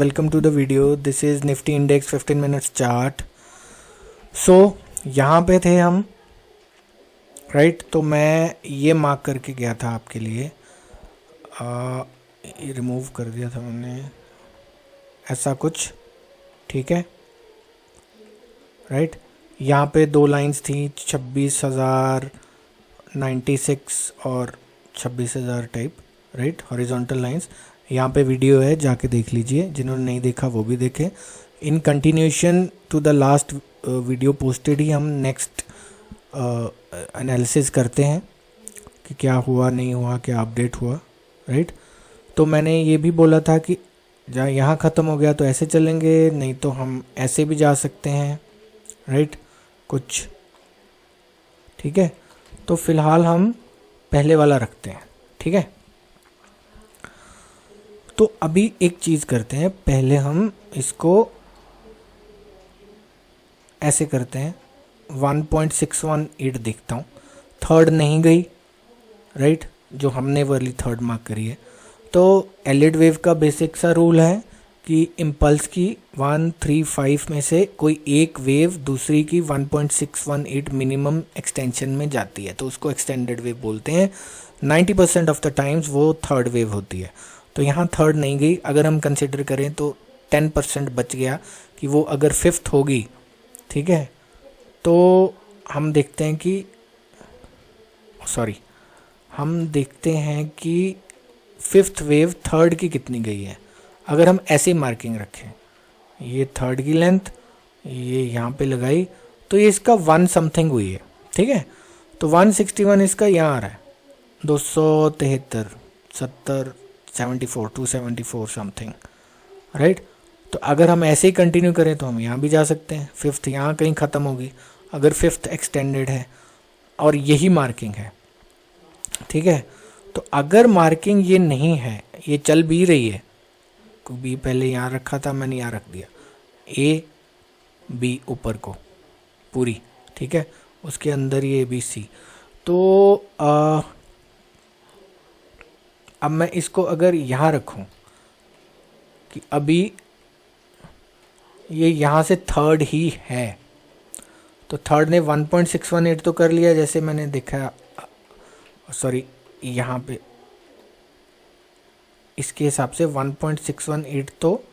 Welcome to the video. This is Nifty Index 15 minutes chart. So यहाँ पे थे हम राइट तो मैं ये मार्क करके गया था आपके लिए, ये रिमूव कर दिया था मैंने, ऐसा कुछ, ठीक है राइट। यहाँ पे दो लाइंस थी 26,096 और 26,000 टाइप, राइट, हॉरिजॉन्टल लाइंस। यहाँ पे वीडियो है, जाके देख लीजिए, जिन्होंने नहीं देखा वो भी देखें। In continuation to the last video posted ही हम नेक्स्ट एनालिसिस करते हैं कि क्या हुआ नहीं हुआ, क्या अपडेट हुआ, राइट। तो मैंने ये भी बोला था कि जहाँ यहाँ ख़त्म हो गया तो ऐसे चलेंगे, नहीं तो हम ऐसे भी जा सकते हैं, राइट, कुछ, ठीक है। तो फिलहाल हम पहले वाला रखते हैं, ठीक है। तो अभी एक चीज़ करते हैं, पहले हम इसको ऐसे करते हैं, 1.618 देखता हूँ, थर्ड नहीं गई, राइट, जो हमने वाली थर्ड मार्क करी है। तो एलिड वेव का बेसिक सा रूल है कि इम्पल्स की 135 में से कोई एक वेव दूसरी की 1.618 मिनिमम एक्सटेंशन में जाती है, तो उसको एक्सटेंडेड वेव बोलते हैं। 90% ऑफ द टाइम्स वो थर्ड वेव होती है। तो यहाँ थर्ड नहीं गई, अगर हम कंसिडर करें तो 10% बच गया कि वो अगर फिफ्थ होगी, ठीक है। तो हम देखते हैं कि हम देखते हैं कि फिफ्थ वेव थर्ड की कितनी गई है। अगर हम ऐसी मार्किंग रखें, ये थर्ड की लेंथ ये यहाँ पे लगाई, तो ये इसका 1 समथिंग हुई है, ठीक है। तो 161 इसका यहाँ आ रहा है, 273, 70, 74, 274 समथिंग, राइट। तो अगर हम ऐसे ही कंटिन्यू करें तो हम यहाँ भी जा सकते हैं, फिफ्थ यहाँ कहीं ख़त्म होगी अगर फिफ्थ एक्सटेंडेड है और यही मार्किंग है, ठीक है। तो अगर मार्किंग ये नहीं है, ये चल भी रही है, को बी पहले यहाँ रखा था मैंने, यहाँ रख दिया, ए बी ऊपर को पूरी, ठीक है, उसके अंदर ये बी सी। तो अब मैं इसको अगर यहाँ रखूँ कि अभी ये यहाँ से थर्ड ही है, तो थर्ड ने 1.618 तो कर लिया, जैसे मैंने देखा, सॉरी यहाँ पे इसके हिसाब से 1.618 तो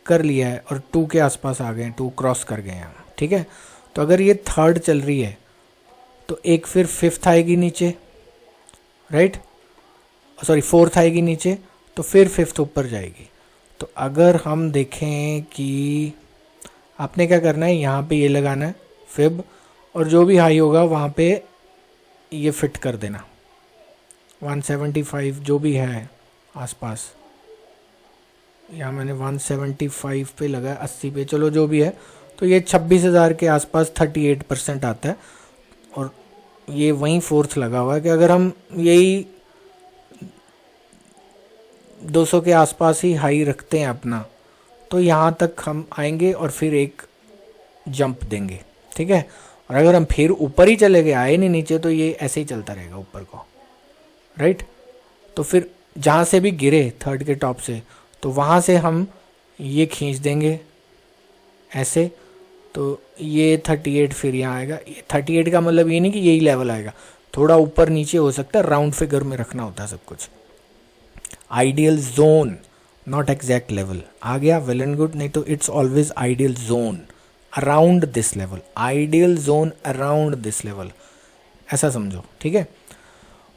कर लिया है और 2 के आसपास आ गए, 2 क्रॉस कर गए यहाँ, ठीक है। तो अगर ये थर्ड चल रही है तो एक फिर फिफ्थ आएगी नीचे, राइट, सॉरी फोर्थ आएगी नीचे, तो फिर फिफ्थ ऊपर जाएगी। तो अगर हम देखें कि आपने क्या करना है, यहाँ पे ये लगाना है फिब, और जो भी हाई होगा वहाँ पे ये फिट कर देना, 175 जो भी है आसपास, यहाँ मैंने 175 पे लगा, 80 पे, चलो जो भी है। तो ये 26,000 के आसपास 38% आता है, और ये वहीं फोर्थ लगा हुआ है कि अगर हम यही 200 के आसपास ही हाई रखते हैं अपना, तो यहाँ तक हम आएंगे और फिर एक जंप देंगे, ठीक है। और अगर हम फिर ऊपर ही चले गए, आए नहीं नीचे, तो ये ऐसे ही चलता रहेगा ऊपर को, राइट। तो फिर जहाँ से भी गिरे थर्ड के टॉप से, तो वहाँ से हम ये खींच देंगे ऐसे, तो ये 38 फिर यहाँ आएगा। 38 का मतलब ये नहीं कि यही लेवल आएगा, थोड़ा ऊपर नीचे हो सकता है, राउंड फिगर में रखना होता है सब कुछ। Ideal zone, not exact level. आ गया, वेल एंड गुड, नहीं तो it's always ideal zone around this level, ideal zone around this level, ऐसा समझो, ठीक है।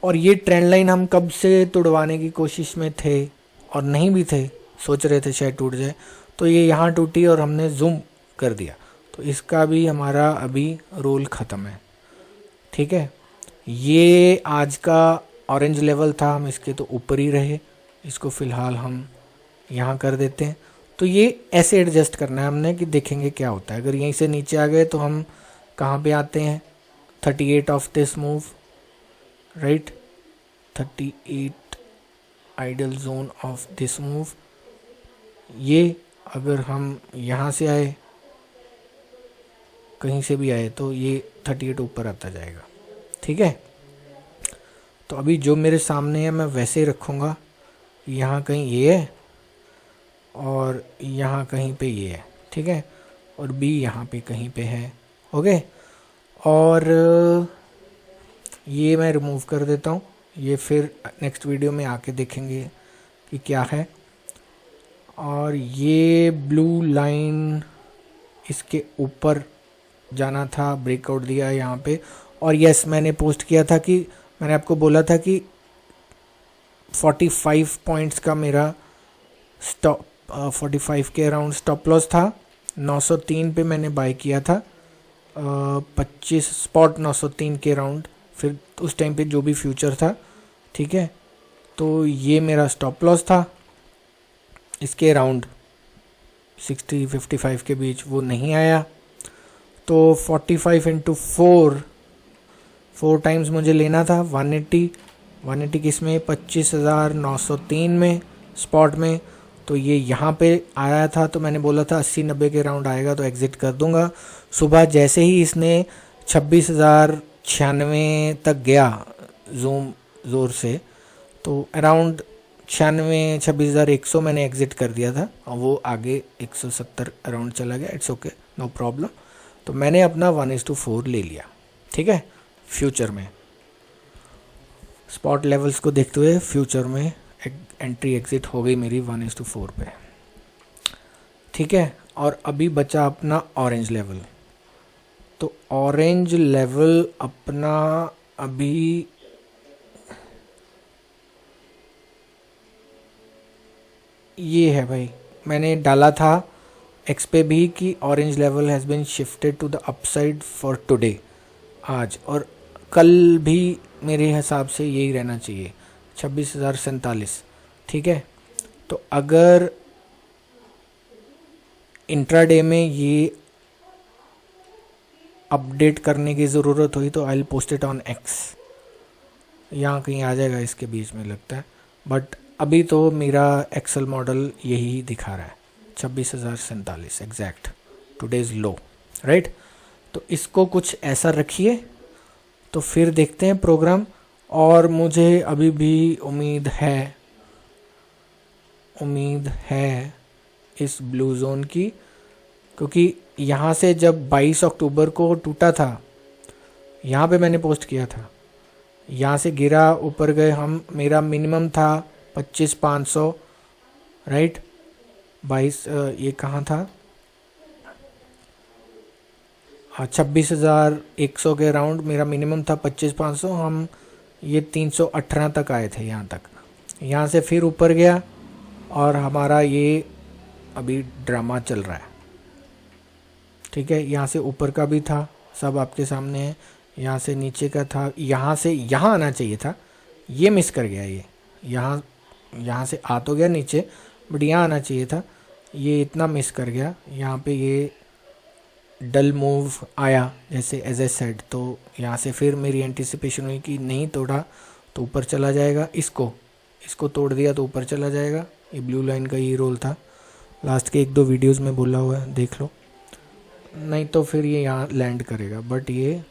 और ये ट्रेंड लाइन हम कब से तोड़वाने की कोशिश में थे और नहीं भी थे, सोच रहे थे शायद टूट जाए, तो ये यहाँ टूटी और हमने जूम कर दिया, तो इसका भी हमारा अभी रोल ख़त्म है, ठीक है। ये आज का ऑरेंज लेवल था, हम इसके तो ऊपर ही रहे, इसको फ़िलहाल हम यहाँ कर देते हैं। तो ये ऐसे एडजस्ट करना है हमने कि देखेंगे क्या होता है। अगर यहीं से नीचे आ गए तो हम कहाँ पे आते हैं, 38 of this move, right, 38 ideal zone of this move. ये अगर हम यहाँ से आए, कहीं से भी आए, तो ये 38 ऊपर आता जाएगा, ठीक है। तो अभी जो मेरे सामने है मैं वैसे ही रखूँगा, यहाँ कहीं ये है और यहाँ कहीं पे ये है, ठीक है, और बी यहाँ पे कहीं पे है। ओके, और ये मैं रिमूव कर देता हूँ, ये फिर नेक्स्ट वीडियो में आके देखेंगे कि क्या है। और ये ब्लू लाइन इसके ऊपर जाना था, ब्रेकआउट दिया यहाँ पे। और यस, मैंने पोस्ट किया था कि मैंने आपको बोला था कि 45 पॉइंट्स का मेरा स्टॉप 45 के अराउंड स्टॉप लॉस था। 903 पे मैंने बाय किया था, 25 स्पॉट 903 के अराउंड, फिर उस टाइम पे जो भी फ्यूचर था, ठीक है। तो ये मेरा स्टॉप लॉस था, इसके अराउंड 60-55 के बीच, वो नहीं आया। तो 45 इंटू 4 टाइम्स मुझे लेना था 180 किस में, 25,903 में स्पॉट में। तो ये यहाँ पे आया था, तो मैंने बोला था 80-90 के राउंड आएगा तो एग्ज़िट कर दूंगा। सुबह जैसे ही इसने 26,096 तक गया जूम ज़ोर से, तो अराउंड 26,100 मैंने एग्ज़िट कर दिया था, और वो आगे 170 अराउंड चला गया। It's okay, no problem. तो मैंने अपना 1:4 ले लिया, ठीक है। फ्यूचर में स्पॉट लेवल्स को देखते हुए फ्यूचर में एंट्री एग्जिट हो गई मेरी 1:4 पे, ठीक है। और अभी बचा अपना ऑरेंज लेवल। तो ऑरेंज लेवल अपना अभी ये है भाई, मैंने डाला था एक्स पे भी कि orange level has been shifted to the upside for today, आज और कल भी मेरे हिसाब से यही रहना चाहिए, 26,047, ठीक है। तो अगर इंट्राडे में ये अपडेट करने की ज़रूरत हुई तो I will post it on x, यहाँ कहीं आ जाएगा इसके बीच में लगता है। बट अभी तो मेरा एक्सेल मॉडल यही दिखा रहा है 26,047 एग्जैक्ट, टुडेज लो, राइट। तो इसको कुछ ऐसा रखिए, तो फिर देखते हैं प्रोग्राम। और मुझे अभी भी उम्मीद है इस ब्लू जोन की, क्योंकि यहाँ से जब 22 अक्टूबर को टूटा था, यहाँ पे मैंने पोस्ट किया था, यहाँ से गिरा, ऊपर गए हम, मेरा मिनिमम था 25,500, राइट। 22 ये कहाँ था, 26,100 के अराउंड मेरा मिनिमम था 25,500, हम ये 318 तक आए थे यहाँ तक। यहाँ से फिर ऊपर गया और हमारा ये अभी ड्रामा चल रहा है, ठीक है। यहाँ से ऊपर का भी था, सब आपके सामने है। यहाँ से नीचे का था, यहाँ से यहाँ आना चाहिए था, ये मिस कर गया। ये यहाँ से आ तो गया नीचे, बट यहाँ आना चाहिए था, ये इतना मिस कर गया। यहाँ पे ये डल मूव आया जैसे एज ए सेड, तो यहाँ से फिर मेरी एंटिसिपेशन हुई कि नहीं तोड़ा तो ऊपर चला जाएगा, इसको तोड़ दिया तो ऊपर चला जाएगा। ये ब्लू लाइन का ये रोल था, लास्ट के 1-2 वीडियोस में बोला हुआ है, देख लो, नहीं तो फिर ये यहाँ लैंड करेगा। बट ये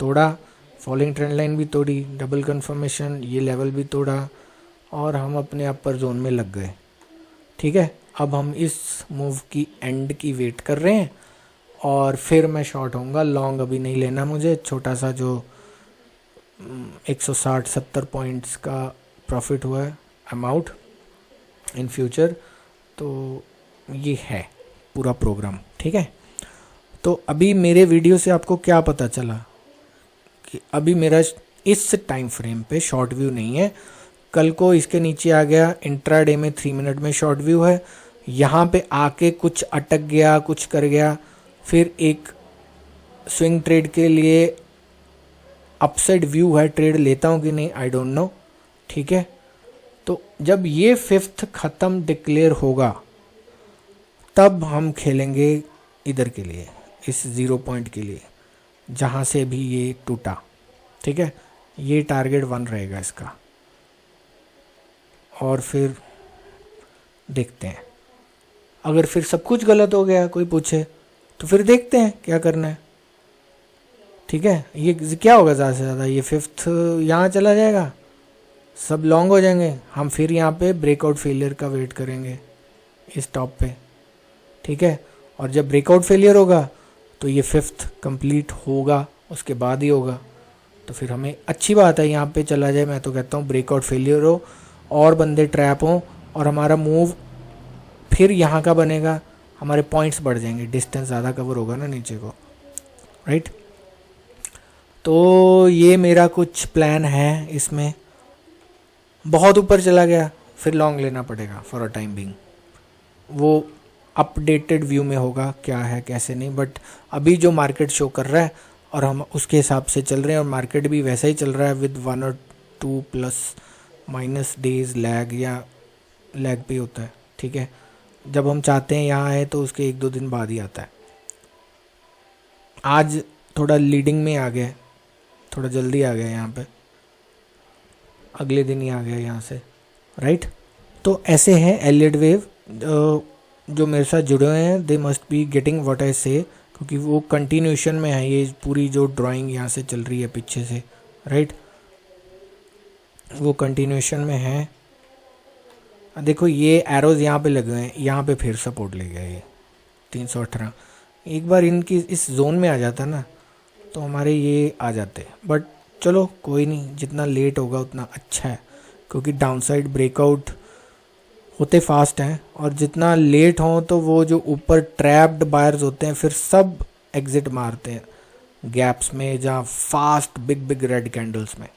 तोड़ा, फॉलोइंग ट्रेंड लाइन भी तोड़ी, डबल कंफर्मेशन, ये लेवल भी तोड़ा, और हम अपने अपर जोन में लग गए, ठीक है। अब हम इस मूव की एंड की वेट कर रहे हैं, और फिर मैं शॉर्ट होऊंगा। लॉन्ग अभी नहीं लेना मुझे, छोटा सा जो 160-70 पॉइंट्स का प्रॉफिट हुआ है, I am out in future. तो ये है पूरा प्रोग्राम, ठीक है। तो अभी मेरे वीडियो से आपको क्या पता चला कि अभी मेरा इस टाइम फ्रेम पे शॉर्ट व्यू नहीं है। कल को इसके नीचे आ गया, इंट्राडे में 3 मिनट में शॉर्ट व्यू है, यहाँ पे आके कुछ अटक गया, कुछ कर गया, फिर एक स्विंग ट्रेड के लिए अपसाइड व्यू है, ट्रेड लेता हूँ कि नहीं आई डोंट नो, ठीक है। तो जब ये 5th ख़त्म डिक्लेयर होगा तब हम खेलेंगे इधर के लिए, इस 0 पॉइंट के लिए जहाँ से भी ये टूटा, ठीक है। ये टारगेट 1 रहेगा इसका, और फिर देखते हैं। अगर फिर सब कुछ गलत हो गया, कोई पूछे, तो फिर देखते हैं क्या करना है, ठीक है। ये क्या होगा ज़्यादा से ज़्यादा, ये 5th यहाँ चला जाएगा, सब लॉन्ग हो जाएंगे, हम फिर यहाँ पे ब्रेकआउट फेलियर का वेट करेंगे, इस टॉप पे, ठीक है। और जब ब्रेकआउट फेलियर होगा तो ये 5th कंप्लीट होगा, उसके बाद ही होगा। तो फिर हमें अच्छी बात है यहाँ पे चला जाए, मैं तो कहता हूँ ब्रेकआउट फेलियर हो और बंदे ट्रैप हों और हमारा मूव फिर यहाँ का बनेगा, हमारे पॉइंट्स बढ़ जाएंगे, डिस्टेंस ज़्यादा कवर होगा ना नीचे को, राइट। तो ये मेरा कुछ प्लान है। इसमें बहुत ऊपर चला गया फिर लॉन्ग लेना पड़ेगा फॉर अ टाइम बिंग, वो अपडेटेड व्यू में होगा क्या है कैसे नहीं, बट अभी जो मार्केट शो कर रहा है और हम उसके हिसाब से चल रहे हैं, और मार्केट भी वैसा ही चल रहा है विद 1 और 2 प्लस माइनस डेज लैग, या लैग भी होता है, ठीक है। जब हम चाहते हैं यहाँ आए तो उसके 1-2 दिन बाद ही आता है। आज थोड़ा लीडिंग में आ गया, थोड़ा जल्दी आ गया यहाँ पे, अगले दिन ही आ गया यहाँ से, राइट। तो ऐसे है एलियट वेव। जो मेरे साथ जुड़े हुए हैं they must be getting what I से, क्योंकि वो कंटिन्यूशन में है, ये पूरी जो ड्राइंग यहाँ से चल रही है पीछे से, राइट, वो कंटिन्यूशन में है। देखो ये एरोज यहाँ पे लगे हुए हैं, यहाँ पे फिर सपोर्ट ले गया ये 318। एक बार इनकी इस जोन में आ जाता ना तो हमारे ये आ जाते, बट चलो कोई नहीं, जितना लेट होगा उतना अच्छा है, क्योंकि डाउनसाइड ब्रेकआउट होते फास्ट हैं, और जितना लेट हो तो वो जो ऊपर ट्रैप्ड बायर्स होते हैं फिर सब एग्जिट मारते हैं गैप्स में, जहाँ fast big big red candles में।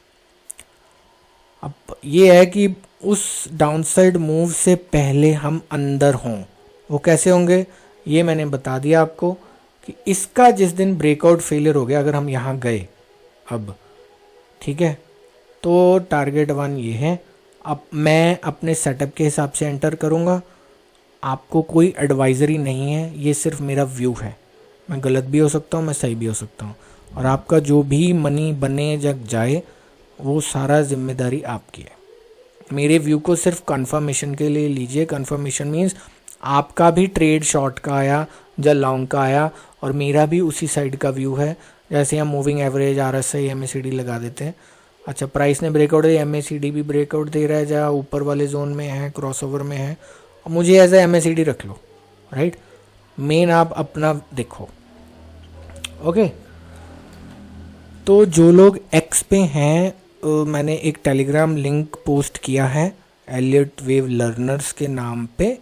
अब ये है कि उस डाउनसाइड मूव से पहले हम अंदर हों। वो कैसे होंगे ये मैंने बता दिया आपको, कि इसका जिस दिन ब्रेकआउट फेलियर हो गया, अगर हम यहाँ गए अब, ठीक है, तो टारगेट 1 ये है। अब मैं अपने सेटअप के हिसाब से एंटर करूँगा, आपको कोई एडवाइजरी नहीं है, ये सिर्फ मेरा व्यू है, मैं गलत भी हो सकता हूँ, मैं सही भी हो सकता हूँ, और आपका जो भी मनी बने जग जाए वो सारा जिम्मेदारी आपकी है। मेरे व्यू को सिर्फ कंफर्मेशन के लिए लीजिए। कंफर्मेशन मीन्स आपका भी ट्रेड शॉर्ट का आया या लॉन्ग का आया, और मेरा भी उसी साइड का व्यू है। जैसे हम मूविंग एवरेज, RSI, MACD लगा देते हैं, अच्छा प्राइस ने ब्रेकआउट दिया, MACD भी ब्रेकआउट दे रहा है, जहाँ ऊपर वाले जोन में है, क्रॉसओवर में है, और मुझे एज ए MACD रख लो, राइट। मेन आप अपना देखो, ओके। तो जो लोग एक्स पे हैं, मैंने एक टेलीग्राम लिंक पोस्ट किया है एलियट वेव लर्नर्स के नाम पे,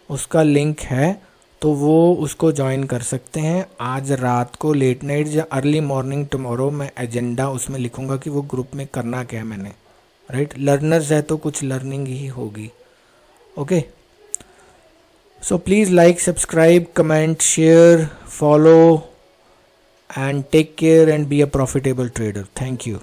उसका लिंक है, तो वो उसको ज्वाइन कर सकते हैं। आज रात को लेट नाइट या अर्ली मॉर्निंग टुमारो मैं एजेंडा उसमें लिखूंगा कि वो ग्रुप में करना क्या है मैंने, राइट। लर्नर्स है तो कुछ लर्निंग ही होगी, okay. So please like, subscribe, comment, share, follow, and take care and be a profitable trader. Thank you.